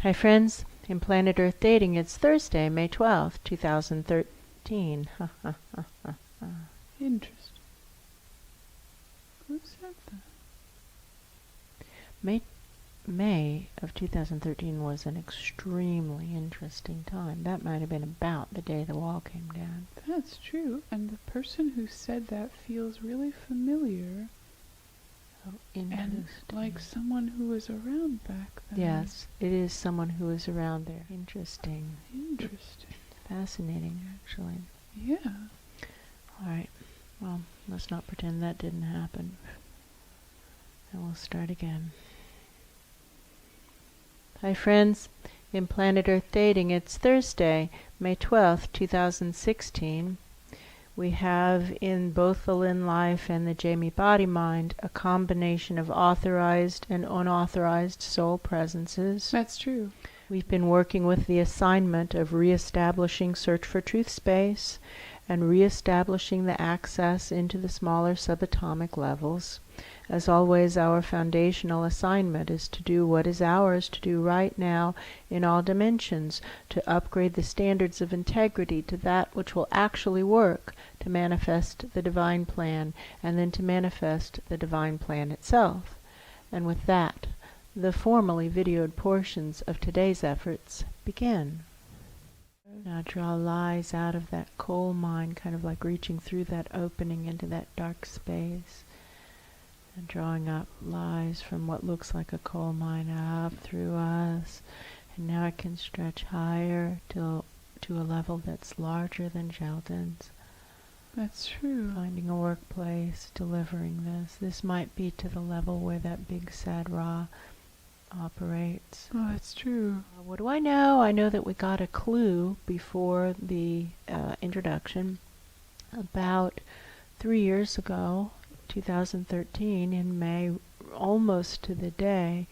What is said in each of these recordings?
Hi friends, in Planet Earth Dating, it's Thursday, May 12th, 2013. Interesting. Who said that? May of 2013 was an extremely interesting time. That might have been about the day the wall came down. That's true, and the person who said that feels really familiar. Oh, interesting. And like someone who was around back then. Yes, it is someone who was around there. Interesting. Interesting. Fascinating, actually. Yeah. Alright, well, let's not pretend that didn't happen. And we'll start again. Hi friends, in Planet Earth Dating, it's Thursday, May 12th, 2016. We have in both the Lynn Life and the Jamie Body Mind a combination of authorized and unauthorized soul presences. That's true. We've been working with the assignment of reestablishing Search for Truth space and reestablishing the access into the smaller subatomic levels. As always, our foundational assignment is to do what is ours to do right now in all dimensions, to upgrade the standards of integrity to that which will actually work, to manifest the divine plan, and then to manifest the divine plan itself. And with that, the formally videoed portions of today's efforts begin. Now draw lies out of that coal mine, kind of like reaching through that opening into that dark space. And drawing up lies from what looks like a coal mine up through us. And now it can stretch higher to a level that's larger than Sheldon's. That's true. Finding a workplace, delivering this. This might be to the level where that big sad Ra operates. Oh, that's true. What do I know? I know that we got a clue before the introduction about 3 years ago, 2013, in May, almost to the day,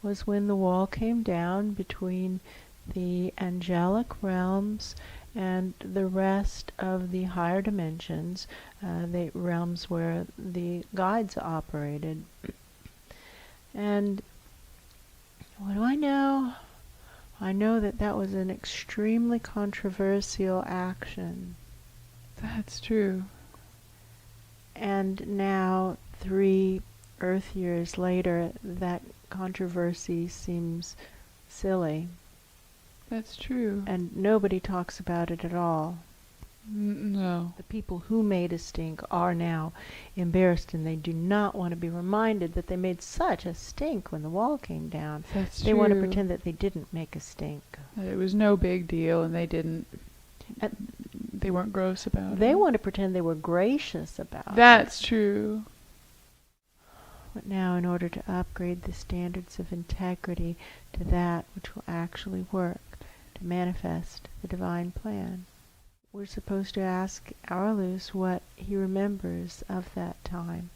was when the wall came down between the angelic realms and the rest of the higher dimensions, the realms where the guides operated. And what do I know? I know that that was an extremely controversial action. That's true. And now, 3 Earth years later, that controversy seems silly. That's true. And nobody talks about it at all. No. The people who made a stink are now embarrassed, and they do not want to be reminded that they made such a stink when the wall came down. That's They true. want to pretend that they didn't make a stink. That it was no big deal, and they didn't. And they weren't gross about it. they want to pretend they were gracious about it. That's true. But now, in order to upgrade the standards of integrity to that which will actually work, to manifest the divine plan, we're supposed to ask Aralus what he remembers of that time.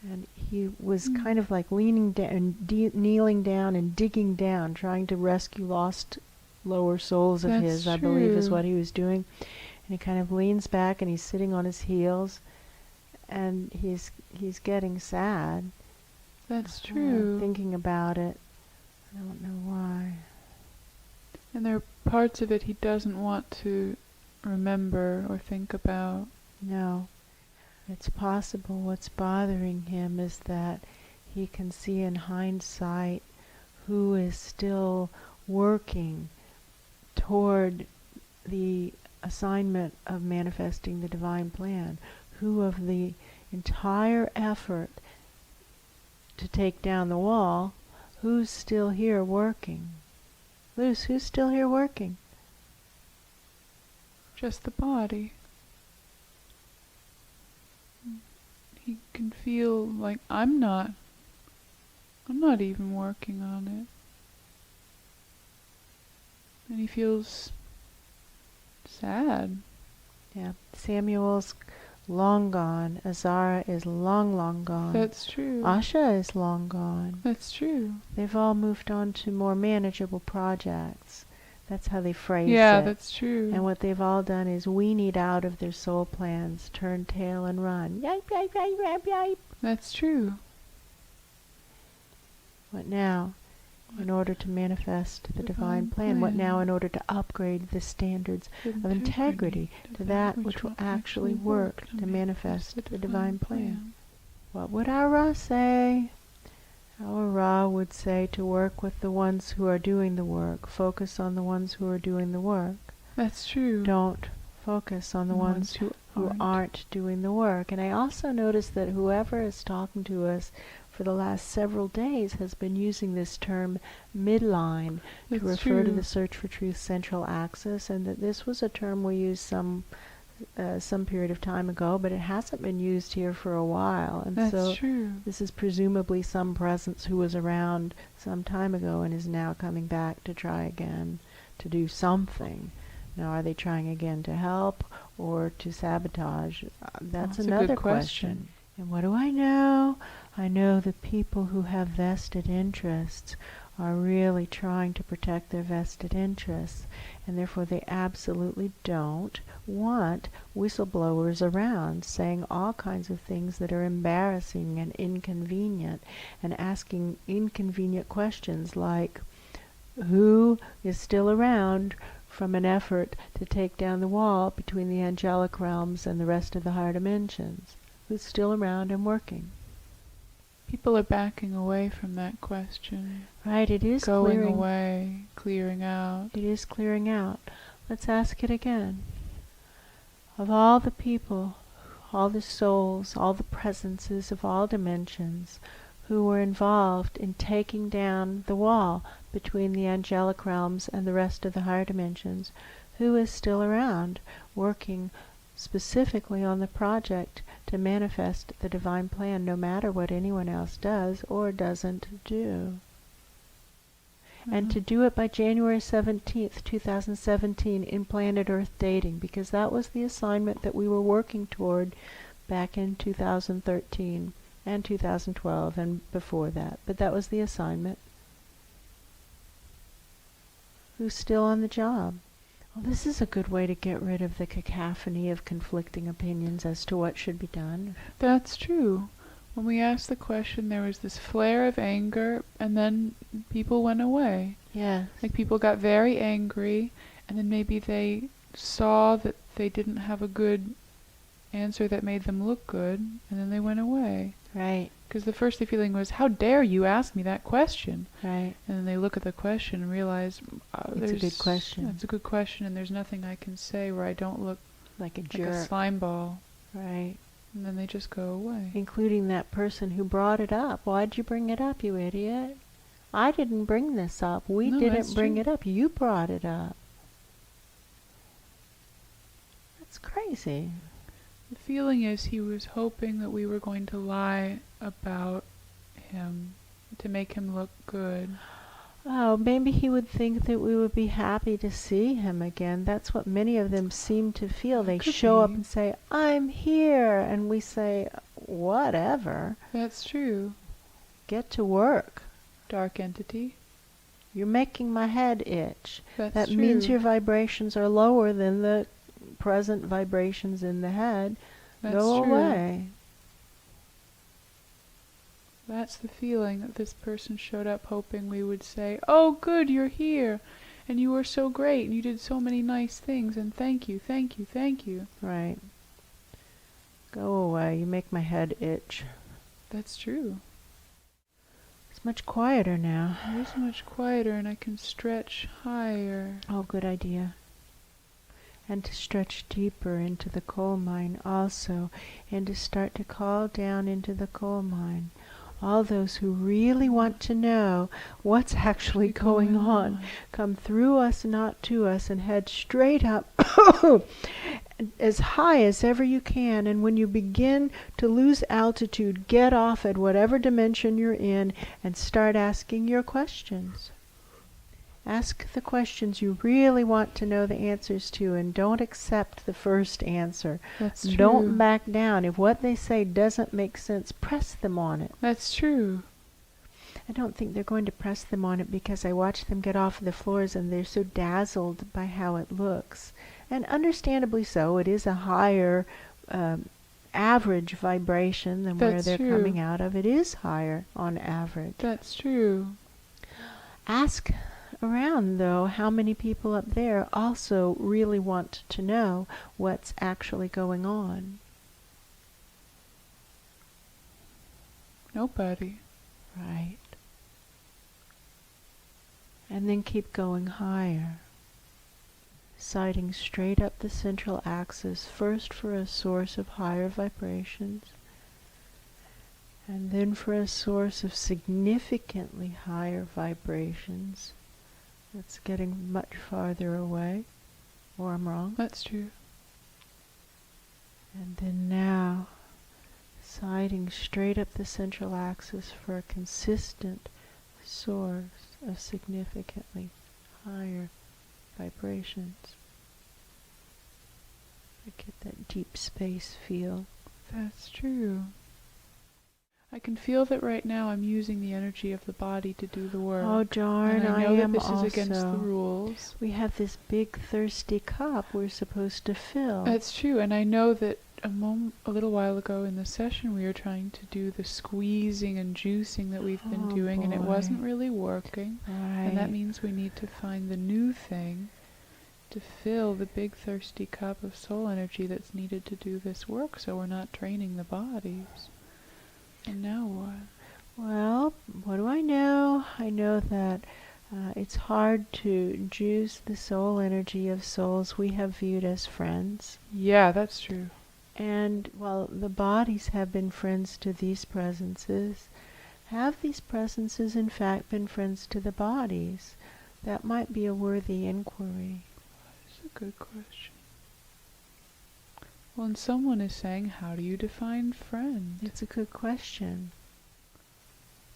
And he was kind of like leaning down, kneeling down and digging down, trying to rescue lost lower souls of his, I believe is what he was doing. And he kind of leans back and he's sitting on his heels, and he's getting sad. That's true. Thinking about it. I don't know why. And there are parts of it he doesn't want to remember or think about. No. It's possible what's bothering him is that he can see in hindsight who is still working toward the assignment of manifesting the divine plan, who of the entire effort to take down the wall, who's still here working. Luce, who's still here working? Just the body. He can feel like I'm not even working on it. And he feels sad. Yeah, Samuel's long gone. Azara is long gone. That's true. Asha is long gone. That's true. They've all moved on to more manageable projects. That's how they phrase it. Yeah, that's true. And what they've all done is weaned out of their soul plans, turn tail and run. Yipe, yipe, yipe, yipe, yipe. That's true. What now? In order to manifest the divine plan. What now in order to upgrade the standards of integrity to that which will actually work to manifest the divine plan? What would our Ra say? Our Ra would say to work with the ones who are doing the work. Focus on the ones who are doing the work. That's true. Don't focus on the ones who aren't doing the work. And I also notice that whoever is talking to us for the last several days has been using this term midline to refer to the Search for Truth central axis, and that this was a term we used some period of time ago, but it hasn't been used here for a while. And That's true. This is presumably some presence who was around some time ago and is now coming back to try again to do something. Now, are they trying again to help or to sabotage? That's another question. And what do I know? I know that people who have vested interests are really trying to protect their vested interests, and therefore they absolutely don't want whistleblowers around saying all kinds of things that are embarrassing and inconvenient, and asking inconvenient questions like, who is still around from an effort to take down the wall between the angelic realms and the rest of the higher dimensions? Who's still around and working? People are backing away from that question. Right, it is going away, clearing out. It is clearing out. Let's ask it again. Of all the people, all the souls, all the presences of all dimensions who were involved in taking down the wall between the angelic realms and the rest of the higher dimensions, who is still around working specifically on the project to manifest the divine plan, no matter what anyone else does or doesn't do? And to do it by January 17th, 2017 in planet Earth dating, because that was the assignment that we were working toward back in 2013 and 2012 and before that. But that was the assignment. Who's still on the job? Well, this is a good way to get rid of the cacophony of conflicting opinions as to what should be done. That's true. When we asked the question, there was this flare of anger, and then people went away. Yes. Like people got very angry, and then maybe they saw that they didn't have a good answer that made them look good, and then they went away. Right. Because the first feeling was, how dare you ask me that question? Right. And then they look at the question and realize, it's a good question. It's a good question, and there's nothing I can say where I don't look like a jerk. Like a slime ball. Right. And then they just go away. Including that person who brought it up. Why'd you bring it up, you idiot? I didn't bring this up. We didn't bring it up. You brought it up. That's crazy. The feeling is he was hoping that we were going to lie about him to make him look good. Oh, maybe he would think that we would be happy to see him again. That's what many of them seem to feel. They show up and say, I'm here. And we say, whatever. That's true. Get to work. Dark entity. You're making my head itch. That means your vibrations are lower than the present vibrations in the head. Go away. That's the feeling that this person showed up hoping we would say, oh good, you're here, and you were so great, and you did so many nice things, and thank you, thank you, thank you. Right. Go away, you make my head itch. That's true. It's much quieter now. It is much quieter, and I can stretch higher. Oh, good idea. And to stretch deeper into the coal mine also, and to start to call down into the coal mine all those who really want to know what's actually going on. Come through us, not to us, and head straight up as high as ever you can. And when you begin to lose altitude, get off at whatever dimension you're in and start asking your questions. Ask the questions you really want to know the answers to, and don't accept the first answer. That's true. Don't back down. If what they say doesn't make sense, press them on it. That's true. I don't think they're going to press them on it because I watch them get off the floors and they're so dazzled by how it looks. And understandably so. It is a higher average vibration than where That's they're true. coming out of. It is higher on average. That's true. Ask around, though, how many people up there also really want to know what's actually going on. Nobody. Right. And then keep going higher, sighting straight up the central axis, first for a source of higher vibrations, and then for a source of significantly higher vibrations. That's getting much farther away, or I'm wrong. That's true. And then now, sighting straight up the central axis for a consistent source of significantly higher vibrations. I get that deep space feel. That's true. I can feel that right now I'm using the energy of the body to do the work. Oh darn, and I I know that am this also. is against the rules. We have this big thirsty cup we're supposed to fill. That's true, and I know that a little while ago in the session we were trying to do the squeezing and juicing that we've been doing, and it wasn't really working. Right. And that means we need to find the new thing to fill the big thirsty cup of soul energy that's needed to do this work, so we're not training the bodies. And now what? Well, what do I know? I know that it's hard to juice the soul energy of souls we have viewed as friends. Yeah, that's true. And while the bodies have been friends to these presences, have these presences in fact been friends to the bodies? That might be a worthy inquiry. That's a good question. Well, and someone is saying, how do you define friend? It's a good question.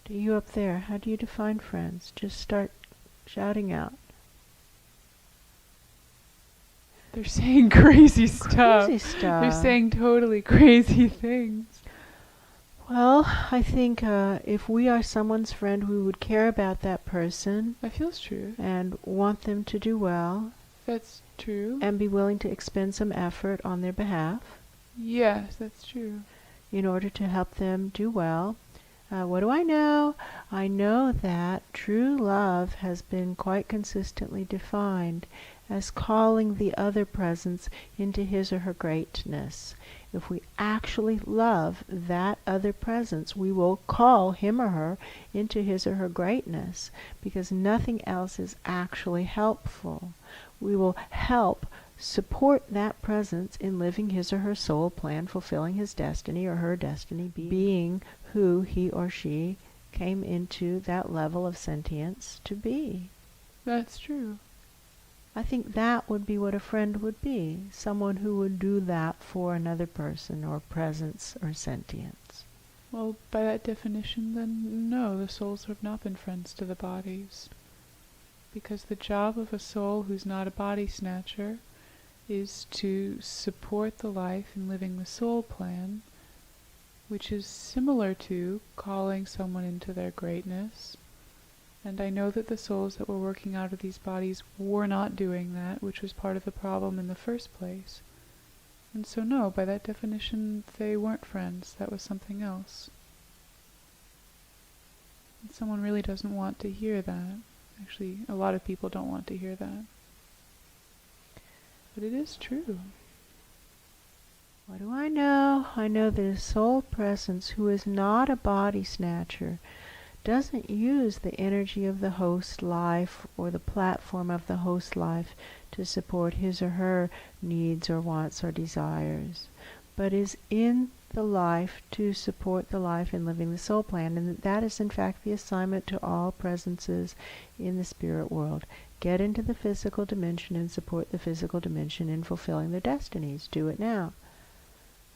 To you up there, how do you define friends? Just start shouting out. They're saying crazy stuff. Crazy stuff. They're saying totally crazy things. Well, I think if we are someone's friend, we would care about that person That feels true. and want them to do well That's true. and be willing to expend some effort on their behalf Yes, that's true. in order to help them do well. What do I know? I know that true love has been quite consistently defined as calling the other presence into his or her greatness. If we actually love that other presence, we will call him or her into his or her greatness, because nothing else is actually helpful. We will help support that presence in living his or her soul plan, fulfilling his destiny or her destiny, being who he or she came into that level of sentience to be. That's true. I think that would be what a friend would be, someone who would do that for another person or presence or sentience. Well, by that definition, then no, the souls have not been friends to the bodies. Because the job of a soul who's not a body snatcher is to support the life in living the soul plan, which is similar to calling someone into their greatness. And I know that the souls that were working out of these bodies were not doing that, which was part of the problem in the first place. And so no, by that definition, they weren't friends. That was something else. And someone really doesn't want to hear that. Actually, a lot of people don't want to hear that. But it is true. What do I know? I know that a soul presence who is not a body snatcher doesn't use the energy of the host life or the platform of the host life to support his or her needs or wants or desires, but is in the life to support the life in living the soul plan. And that is in fact the assignment to all presences in the spirit world. Get into the physical dimension and support the physical dimension in fulfilling their destinies. Do it now.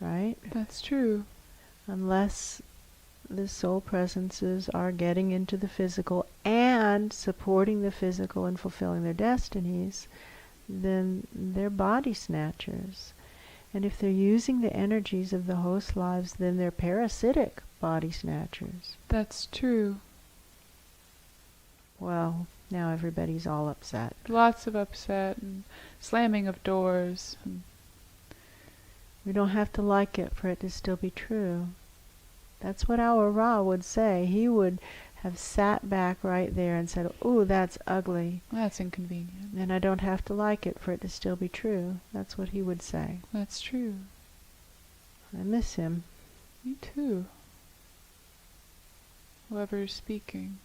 Right? That's true. Unless the soul presences are getting into the physical and supporting the physical and fulfilling their destinies, then they're body snatchers. And if they're using the energies of the host lives, then they're parasitic body snatchers. That's true. Well, now everybody's all upset. Lots of upset and slamming of doors. And We don't have to like it for it to still be true. That's what our Ra would say. He would have sat back right there and said, "Ooh, that's ugly." That's inconvenient. And I don't have to like it for it to still be true. That's what he would say. That's true. I miss him. Me too. Whoever is speaking.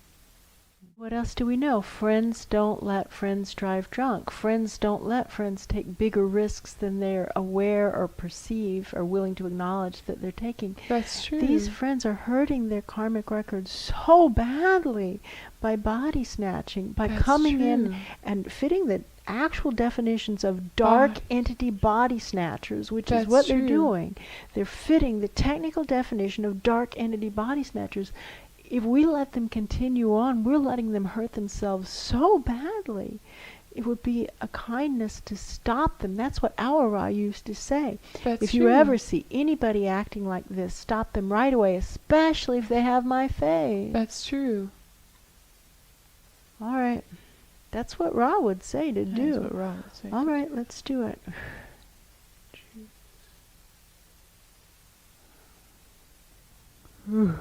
What else do we know? Friends don't let friends drive drunk. Friends don't let friends take bigger risks than they're aware or perceive or willing to acknowledge that they're taking. That's true. These friends are hurting their karmic records so badly by body snatching, by That's coming in true. and fitting the actual definitions of dark entity body snatchers, which is That's what they're true. doing. They're fitting the technical definition of dark entity body snatchers. If we let them continue on, we're letting them hurt themselves so badly. It would be a kindness to stop them. That's what our Ra used to say. That's If you true. ever see anybody acting like this, stop them right away, especially if they have my face. That's true. All right. That's what Ra would say to That's do. what Ra would say. All right, let's do it. True.